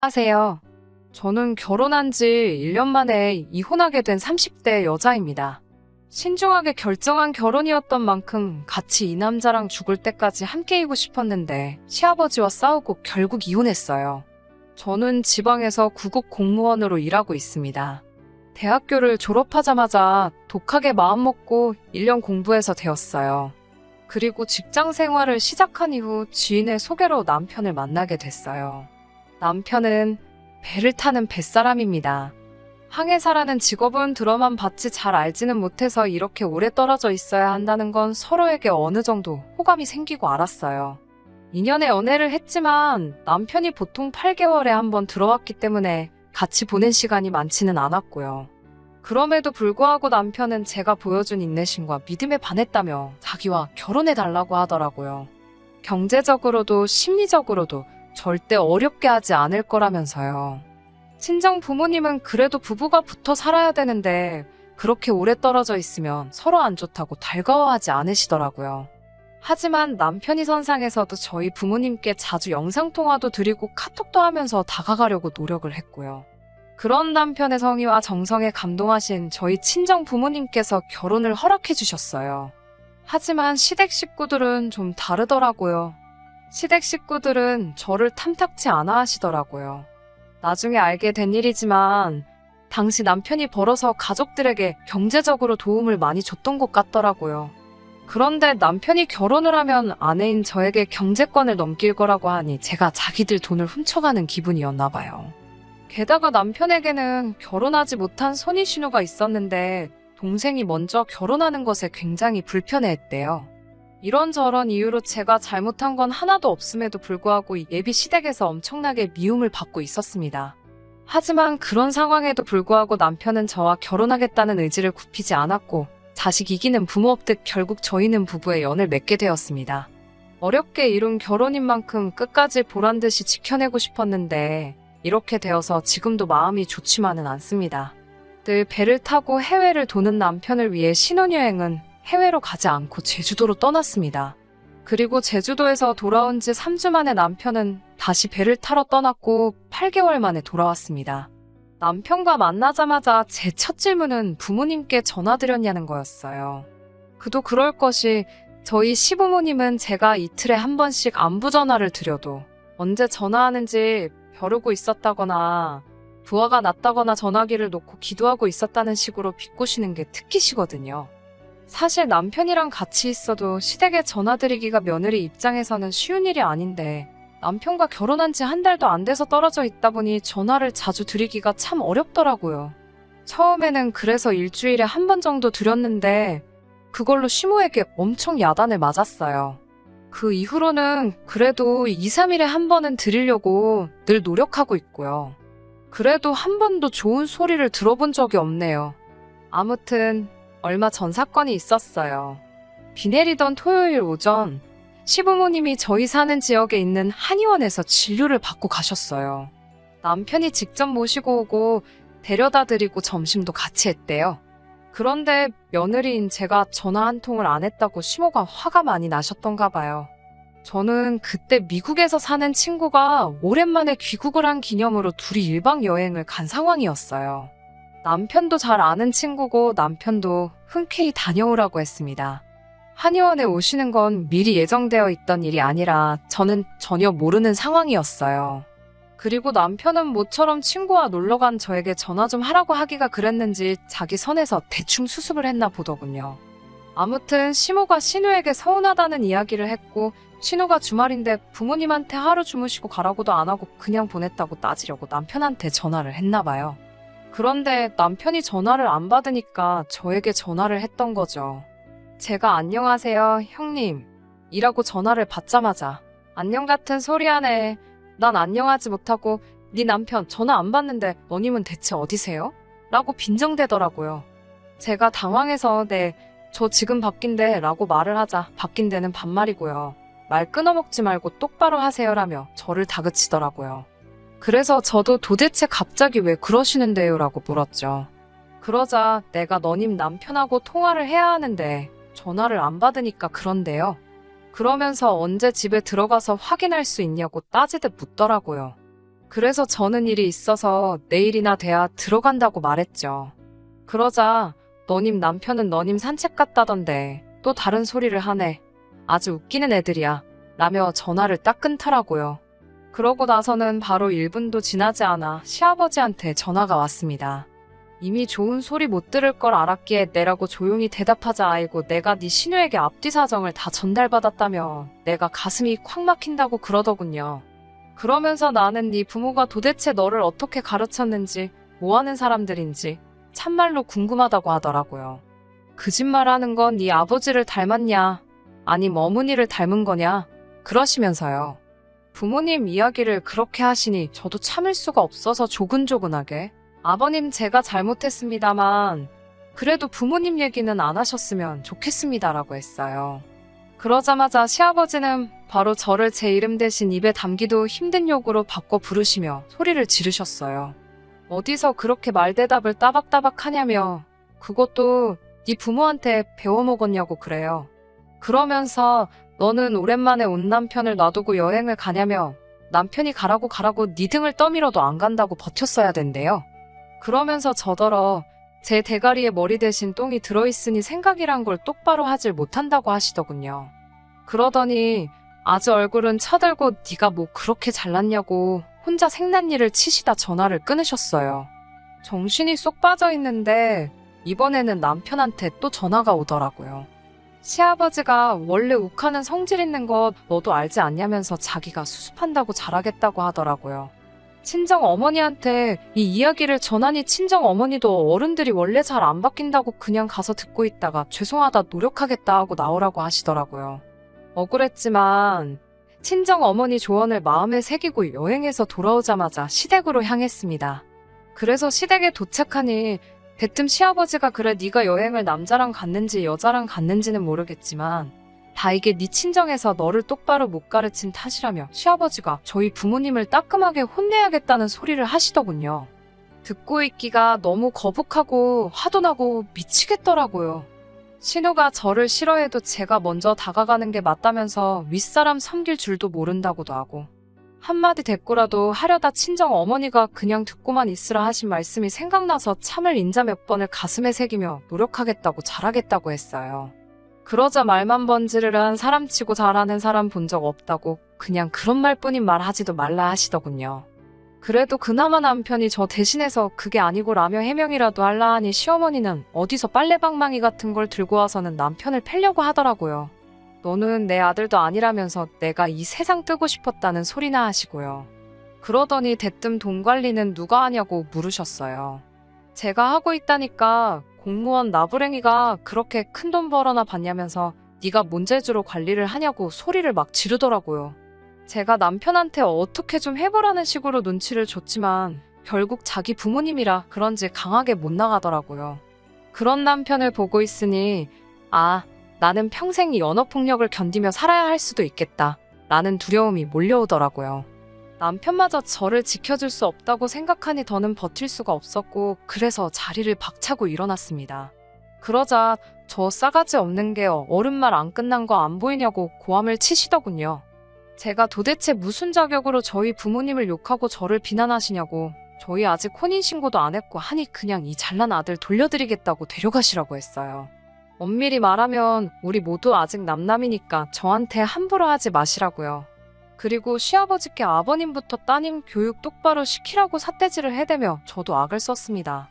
안녕하세요. 저는 결혼한 지 1년 만에 이혼하게 된 30대 여자입니다. 신중하게 결정한 결혼이었던 만큼 같이 이 남자랑 죽을 때까지 함께이고 싶었는데 시아버지와 싸우고 결국 이혼했어요. 저는 지방에서 구급 공무원으로 일하고 있습니다. 대학교를 졸업하자마자 독하게 마음먹고 1년 공부해서 되었어요. 그리고 직장 생활을 시작한 이후 지인의 소개로 남편을 만나게 됐어요. 남편은 배를 타는 뱃사람입니다. 항해사라는 직업은 들어만 봤지 잘 알지는 못해서 이렇게 오래 떨어져 있어야 한다는 건 서로에게 어느 정도 호감이 생기고 알았어요. 2년의 연애를 했지만 남편이 보통 8개월에 한 번 들어왔기 때문에 같이 보낸 시간이 많지는 않았고요. 그럼에도 불구하고 남편은 제가 보여준 인내심과 믿음에 반했다며 자기와 결혼해달라고 하더라고요. 경제적으로도 심리적으로도 절대 어렵게 하지 않을 거라면서요. 친정 부모님은 그래도 부부가 붙어 살아야 되는데 그렇게 오래 떨어져 있으면 서로 안 좋다고 달가워하지 않으시더라고요. 하지만 남편이 선상에서도 저희 부모님께 자주 영상통화도 드리고 카톡도 하면서 다가가려고 노력을 했고요. 그런 남편의 성의와 정성에 감동하신 저희 친정 부모님께서 결혼을 허락해 주셨어요. 하지만 시댁 식구들은 좀 다르더라고요. 시댁 식구들은 저를 탐탁치 않아 하시더라고요. 나중에 알게 된 일이지만 당시 남편이 벌어서 가족들에게 경제적으로 도움을 많이 줬던 것 같더라고요. 그런데 남편이 결혼을 하면 아내인 저에게 경제권을 넘길 거라고 하니 제가 자기들 돈을 훔쳐가는 기분이었나 봐요. 게다가 남편에게는 결혼하지 못한 손위신우가 있었는데 동생이 먼저 결혼하는 것에 굉장히 불편해했대요. 이런저런 이유로 제가 잘못한 건 하나도 없음에도 불구하고 예비 시댁에서 엄청나게 미움을 받고 있었습니다. 하지만 그런 상황에도 불구하고 남편은 저와 결혼하겠다는 의지를 굽히지 않았고 자식 이기는 부모 없듯 결국 저희는 부부의 연을 맺게 되었습니다. 어렵게 이룬 결혼인 만큼 끝까지 보란듯이 지켜내고 싶었는데 이렇게 되어서 지금도 마음이 좋지만은 않습니다. 늘 배를 타고 해외를 도는 남편을 위해 신혼여행은 해외로 가지 않고 제주도로 떠났습니다. 그리고 제주도에서 돌아온 지 3주 만에 남편은 다시 배를 타러 떠났고 8개월 만에 돌아왔습니다. 남편과 만나자마자 제 첫 질문은 부모님께 전화드렸냐는 거였어요. 그도 그럴 것이 저희 시부모님은 제가 이틀에 한 번씩 안부 전화를 드려도 언제 전화하는지 벼르고 있었다거나 부하가 났다거나 전화기를 놓고 기도하고 있었다는 식으로 비꼬시는 게 특기시거든요. 사실 남편이랑 같이 있어도 시댁에 전화드리기가 며느리 입장에서는 쉬운 일이 아닌데 남편과 결혼한 지 한 달도 안 돼서 떨어져 있다 보니 전화를 자주 드리기가 참 어렵더라고요. 처음에는 그래서 일주일에 한 번 정도 드렸는데 그걸로 시모에게 엄청 야단을 맞았어요. 그 이후로는 그래도 2, 3일에 한 번은 드리려고 늘 노력하고 있고요. 그래도 한 번도 좋은 소리를 들어본 적이 없네요. 아무튼 얼마 전 사건이 있었어요. 비 내리던 토요일 오전 시부모님이 저희 사는 지역에 있는 한의원에서 진료를 받고 가셨어요. 남편이 직접 모시고 오고 데려다 드리고 점심도 같이 했대요. 그런데 며느리인 제가 전화 한 통을 안 했다고 시모가 화가 많이 나셨던가 봐요. 저는 그때 미국에서 사는 친구가 오랜만에 귀국을 한 기념으로 둘이 1박 여행을 간 상황이었어요. 남편도 잘 아는 친구고 남편도 흔쾌히 다녀오라고 했습니다. 한의원에 오시는 건 미리 예정되어 있던 일이 아니라 저는 전혀 모르는 상황이었어요. 그리고 남편은 모처럼 친구와 놀러간 저에게 전화 좀 하라고 하기가 그랬는지 자기 선에서 대충 수습을 했나 보더군요. 아무튼 시모가 신우에게 서운하다는 이야기를 했고 신우가 주말인데 부모님한테 하루 주무시고 가라고도 안 하고 그냥 보냈다고 따지려고 남편한테 전화를 했나 봐요. 그런데 남편이 전화를 안 받으니까 저에게 전화를 했던 거죠. 제가 안녕하세요 형님 이라고 전화를 받자마자 안녕 같은 소리 하네. 난 안녕하지 못하고 네 남편 전화 안 받는데 너님은 대체 어디세요? 라고 빈정대더라고요. 제가 당황해서 네, 저 지금 바뀐데 라고 말을 하자 바뀐 데는 반말이고요. 말 끊어먹지 말고 똑바로 하세요라며 저를 다그치더라고요. 그래서 저도 도대체 갑자기 왜 그러시는데요? 라고 물었죠. 그러자 내가 너님 남편하고 통화를 해야 하는데 전화를 안 받으니까 그런데요. 그러면서 언제 집에 들어가서 확인할 수 있냐고 따지듯 묻더라고요. 그래서 저는 일이 있어서 내일이나 돼야 들어간다고 말했죠. 그러자 너님 남편은 너님 산책 갔다던데 또 다른 소리를 하네. 아주 웃기는 애들이야. 라며 전화를 딱 끊더라고요. 그러고 나서는 바로 1분도 지나지 않아 시아버지한테 전화가 왔습니다. 이미 좋은 소리 못 들을 걸 알았기에 내라고 조용히 대답하자 아이고 내가 네 시누에게 앞뒤 사정을 다 전달받았다며 내가 가슴이 콱 막힌다고 그러더군요. 그러면서 나는 네 부모가 도대체 너를 어떻게 가르쳤는지 뭐하는 사람들인지 참말로 궁금하다고 하더라고요. 거짓말하는 건 네 아버지를 닮았냐 아님 어머니를 닮은 거냐 그러시면서요. 부모님 이야기를 그렇게 하시니 저도 참을 수가 없어서 조근조근하게 아버님 제가 잘못했습니다만 그래도 부모님 얘기는 안 하셨으면 좋겠습니다라고 했어요. 그러자마자 시아버지는 바로 저를 제 이름 대신 입에 담기도 힘든 욕으로 바꿔 부르시며 소리를 지르셨어요. 어디서 그렇게 말대답을 따박따박 하냐며 그것도 네 부모한테 배워먹었냐고 그래요. 그러면서 너는 오랜만에 온 남편을 놔두고 여행을 가냐며 남편이 가라고 네 등을 떠밀어도 안 간다고 버텼어야 된대요. 그러면서 저더러 제 대가리에 머리 대신 똥이 들어있으니 생각이란 걸 똑바로 하질 못한다고 하시더군요. 그러더니 아주 얼굴은 쳐들고 네가 뭐 그렇게 잘났냐고 혼자 생난일을 치시다 전화를 끊으셨어요. 정신이 쏙 빠져있는데 이번에는 남편한테 또 전화가 오더라고요. 시아버지가 원래 욱하는 성질 있는 거 너도 알지 않냐면서 자기가 수습한다고 잘하겠다고 하더라고요. 친정 어머니한테 이 이야기를 전하니 친정 어머니도 어른들이 원래 잘 안 바뀐다고 그냥 가서 듣고 있다가 죄송하다 노력하겠다 하고 나오라고 하시더라고요. 억울했지만 친정 어머니 조언을 마음에 새기고 여행에서 돌아오자마자 시댁으로 향했습니다. 그래서 시댁에 도착하니 대뜸 시아버지가 그래 네가 여행을 남자랑 갔는지 여자랑 갔는지는 모르겠지만 다 이게 네 친정에서 너를 똑바로 못 가르친 탓이라며 시아버지가 저희 부모님을 따끔하게 혼내야겠다는 소리를 하시더군요. 듣고 있기가 너무 거북하고 화도 나고 미치겠더라고요. 신우가 저를 싫어해도 제가 먼저 다가가는 게 맞다면서 윗사람 섬길 줄도 모른다고도 하고 한마디 대꾸라도 하려다 친정 어머니가 그냥 듣고만 있으라 하신 말씀이 생각나서 참을 인자 몇 번을 가슴에 새기며 노력하겠다고 잘하겠다고 했어요. 그러자 말만 번지르르한 사람치고 잘하는 사람 본 적 없다고 그냥 그런 말뿐인 말 하지도 말라 하시더군요. 그래도 그나마 남편이 저 대신해서 그게 아니고라며 해명이라도 할라 하니 시어머니는 어디서 빨래방망이 같은 걸 들고 와서는 남편을 패려고 하더라고요. 너는 내 아들도 아니라면서 내가 이 세상 뜨고 싶었다는 소리나 하시고요. 그러더니 대뜸 돈 관리는 누가 하냐고 물으셨어요. 제가 하고 있다니까 공무원 나부랭이가 그렇게 큰 돈 벌어나 받냐면서 네가 뭔 재주로 관리를 하냐고 소리를 막 지르더라고요. 제가 남편한테 어떻게 좀 해보라는 식으로 눈치를 줬지만 결국 자기 부모님이라 그런지 강하게 못 나가더라고요. 그런 남편을 보고 있으니 나는 평생 이 언어폭력을 견디며 살아야 할 수도 있겠다 라는 두려움이 몰려오더라고요. 남편마저 저를 지켜줄 수 없다고 생각하니 더는 버틸 수가 없었고 그래서 자리를 박차고 일어났습니다. 그러자 저 싸가지 없는 게 어른 말 안 끝난 거 안 보이냐고 고함을 치시더군요. 제가 도대체 무슨 자격으로 저희 부모님을 욕하고 저를 비난하시냐고 저희 아직 혼인신고도 안 했고 하니 그냥 이 잘난 아들 돌려드리겠다고 데려가시라고 했어요. 엄밀히 말하면 우리 모두 아직 남남이니까 저한테 함부로 하지 마시라고요. 그리고 시아버지께 아버님부터 따님 교육 똑바로 시키라고 삿대질을 해대며 저도 악을 썼습니다.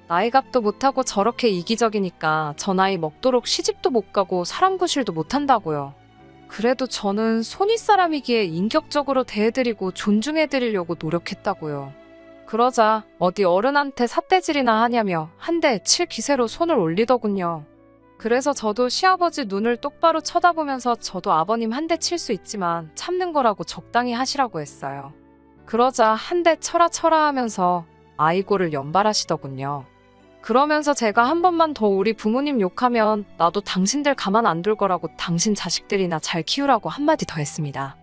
나이값도 못하고 저렇게 이기적이니까 저 나이 먹도록 시집도 못 가고 사람 구실도 못한다고요. 그래도 저는 손윗사람이기에 인격적으로 대해드리고 존중해드리려고 노력했다고요. 그러자 어디 어른한테 삿대질이나 하냐며 한 대 칠 기세로 손을 올리더군요. 그래서 저도 시아버지 눈을 똑바로 쳐다보면서 저도 아버님 한 대 칠 수 있지만 참는 거라고 적당히 하시라고 했어요. 그러자 한 대 쳐라 하면서 아이고를 연발하시더군요. 그러면서 제가 한 번만 더 우리 부모님 욕하면 나도 당신들 가만 안 둘 거라고 당신 자식들이나 잘 키우라고 한마디 더 했습니다.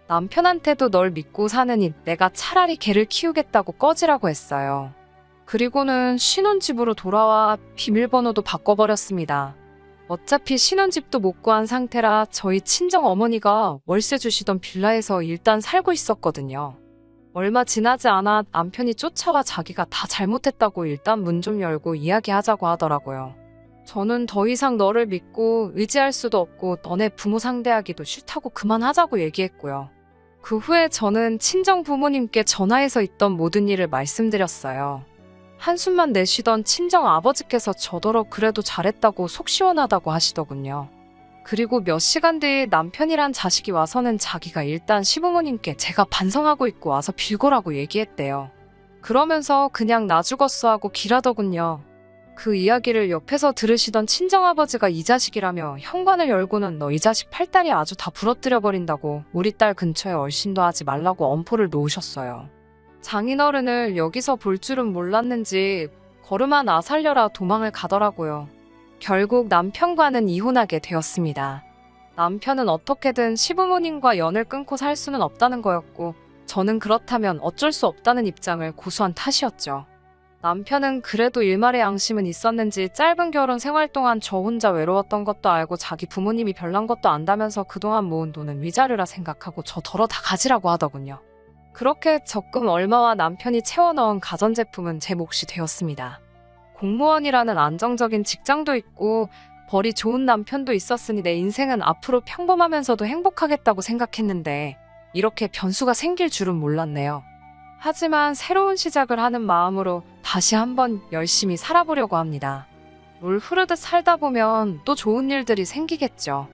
남편한테도 널 믿고 사느니 내가 차라리 걔를 키우겠다고 꺼지라고 했어요. 그리고는 신혼집으로 돌아와 비밀번호도 바꿔버렸습니다. 어차피 신혼집도 못 구한 상태라 저희 친정 어머니가 월세 주시던 빌라에서 일단 살고 있었거든요. 얼마 지나지 않아 남편이 쫓아와 자기가 다 잘못했다고 일단 문 좀 열고 이야기하자고 하더라고요. 저는 더 이상 너를 믿고 의지할 수도 없고 너네 부모 상대하기도 싫다고 그만하자고 얘기했고요. 그 후에 저는 친정 부모님께 전화해서 있던 모든 일을 말씀드렸어요. 한숨만 내쉬던 친정 아버지께서 저더러 그래도 잘했다고 속 시원하다고 하시더군요. 그리고 몇 시간 뒤에 남편이란 자식이 와서는 자기가 일단 시부모님께 제가 반성하고 있고 와서 빌거라고 얘기했대요. 그러면서 그냥 나 죽었어 하고 기라더군요. 그 이야기를 옆에서 들으시던 친정아버지가 이 자식이라며 현관을 열고는 너 이 자식 팔다리 아주 다 부러뜨려버린다고 우리 딸 근처에 얼씬도 하지 말라고 엄포를 놓으셨어요. 장인어른을 여기서 볼 줄은 몰랐는지 걸음 하나 살려라 도망을 가더라고요. 결국 남편과는 이혼하게 되었습니다. 남편은 어떻게든 시부모님과 연을 끊고 살 수는 없다는 거였고 저는 그렇다면 어쩔 수 없다는 입장을 고수한 탓이었죠. 남편은 그래도 일말의 양심은 있었는지 짧은 결혼 생활 동안 저 혼자 외로웠던 것도 알고 자기 부모님이 별난 것도 안다면서 그동안 모은 돈은 위자료라 생각하고 저 덜어 다 가지라고 하더군요. 그렇게 적금 얼마와 남편이 채워넣은 가전제품은 제 몫이 되었습니다. 공무원이라는 안정적인 직장도 있고 벌이 좋은 남편도 있었으니 내 인생은 앞으로 평범하면서도 행복하겠다고 생각했는데 이렇게 변수가 생길 줄은 몰랐네요. 하지만 새로운 시작을 하는 마음으로 다시 한번 열심히 살아보려고 합니다. 물 흐르듯 살다 보면 또 좋은 일들이 생기겠죠.